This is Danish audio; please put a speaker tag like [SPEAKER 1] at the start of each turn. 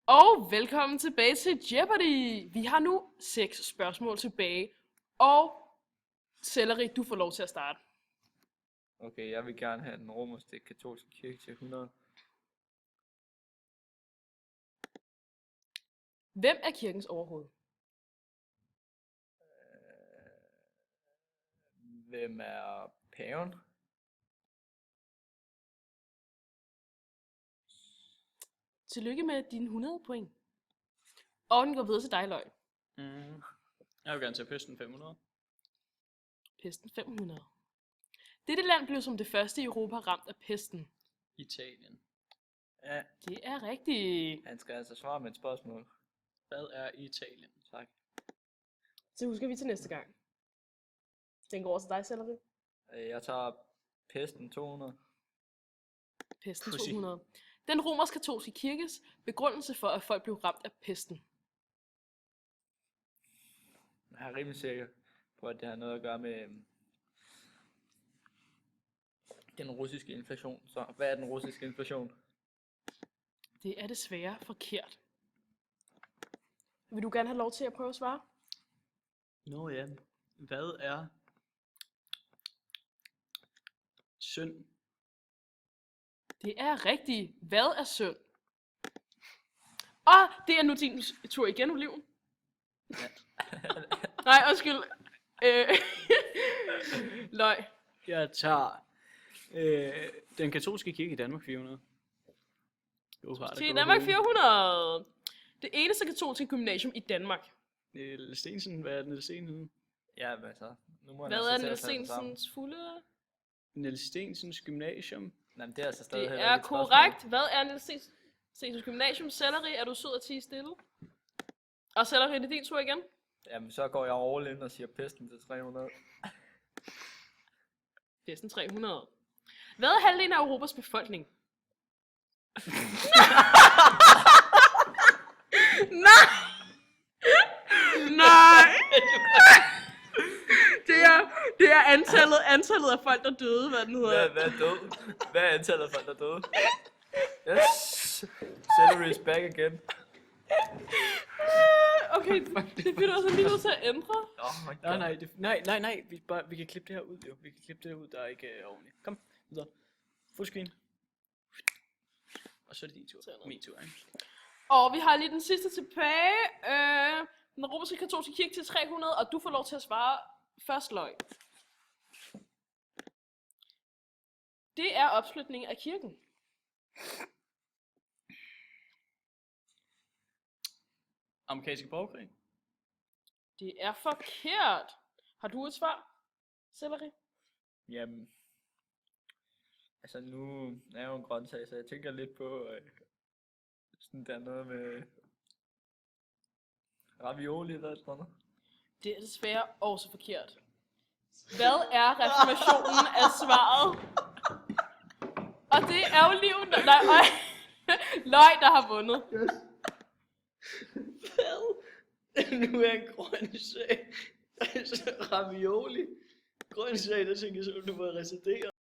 [SPEAKER 1] Og velkommen tilbage til Jeopardy! Vi har nu 6 spørgsmål tilbage, og Selleri, du får lov til at starte.
[SPEAKER 2] Okay, jeg vil gerne have den romerske katolske kirke til 100.
[SPEAKER 1] Hvem er kirkens overhoved?
[SPEAKER 2] Hvem er paven?
[SPEAKER 1] Tillykke med dine 100 point. Og den går videre til dig, Løg.
[SPEAKER 3] Jeg vil gerne tage pesten 500.
[SPEAKER 1] Pesten 500. Dette land blev som det første i Europa ramt af pesten.
[SPEAKER 3] Italien.
[SPEAKER 2] Ja,
[SPEAKER 1] Det er rigtigt.
[SPEAKER 2] han skal altså svare med et spørgsmål.
[SPEAKER 3] Hvad er Italien?
[SPEAKER 2] Tak.
[SPEAKER 1] Så husker vi til næste gang. Den går over til dig, Selleri.
[SPEAKER 2] Jeg tager pesten 200.
[SPEAKER 1] Pesten
[SPEAKER 3] Pussy.
[SPEAKER 1] 200. Den romersk-katolske kirkes begrundelse for, at folk blev ramt af pesten.
[SPEAKER 2] Jeg er rimelig sikker på, at det har noget at gøre med den russiske inflation. Så hvad er den russiske inflation?
[SPEAKER 1] Det er desværre forkert. Vil du gerne have lov til at prøve at svare?
[SPEAKER 3] Nå ja. Hvad er synd?
[SPEAKER 1] Det er rigtigt. Hvad er synd? Og det er nu din tur igen, Oliven. Nej, undskyld. Løg.
[SPEAKER 3] Jeg tager den katolske kirke i Danmark 400.
[SPEAKER 1] Til Danmark 400. Det eneste katolske gymnasium i Danmark.
[SPEAKER 3] Niels Stensen, hvad er Niels Stensen?
[SPEAKER 2] Ja, men så. Nu må han
[SPEAKER 1] Hvad
[SPEAKER 2] altså
[SPEAKER 1] er
[SPEAKER 2] til at
[SPEAKER 1] Niels
[SPEAKER 2] tage sig sammen.
[SPEAKER 1] Stensens fulde?
[SPEAKER 3] Niels Stensens gymnasium.
[SPEAKER 2] Nej, men det er altså stadig
[SPEAKER 1] Det
[SPEAKER 2] heller
[SPEAKER 1] er
[SPEAKER 2] ikke et spørgsmål.
[SPEAKER 1] korrekt. Hvad er Niels Stensens gymnasium? Selleri, er du sød at tie stille? Og Selleri, det er din tur igen.
[SPEAKER 2] Jamen, så går jeg all in og siger pesten til 300.
[SPEAKER 1] Pesten 300. Hvad er halvdelen af Europas befolkning? Nej! Nej! Det er antallet af folk, der døde, hvad den hedder.
[SPEAKER 2] Hvad er død? Hvad er antallet af folk, der er døde? Yes! Celery is back again.
[SPEAKER 1] Okay, det bliver du også lige nødt til at ændre.
[SPEAKER 2] Oh my god.
[SPEAKER 3] Nej, vi kan klippe det her ud, jo. Vi kan klippe det her ud, der er ikke ordentligt. Kom, videre. Full screen. Og så er det din tur. Min tur, ikke?
[SPEAKER 1] Og vi har lige den sidste tilbage. Den romerske katolske kirke til 300, og du får lov til at svare først, Løg. Det er opsplitningen af kirken.
[SPEAKER 3] Amerikanske borgerkrig.
[SPEAKER 1] Det er forkert. Har du et svar, Selleri?
[SPEAKER 2] Jamen. Altså nu er jeg jo en grøntsag, så jeg tænker lidt på sådan der noget med ravioli eller sådan noget.
[SPEAKER 1] Det er desværre også forkert. Hvad er reformationen af svaret? Og det er jo livet, Løg, der har vundet.
[SPEAKER 3] Hvad? Nu er en grøntsag. Altså ravioli. Grøntsag, der tænker jeg så, du var resideret.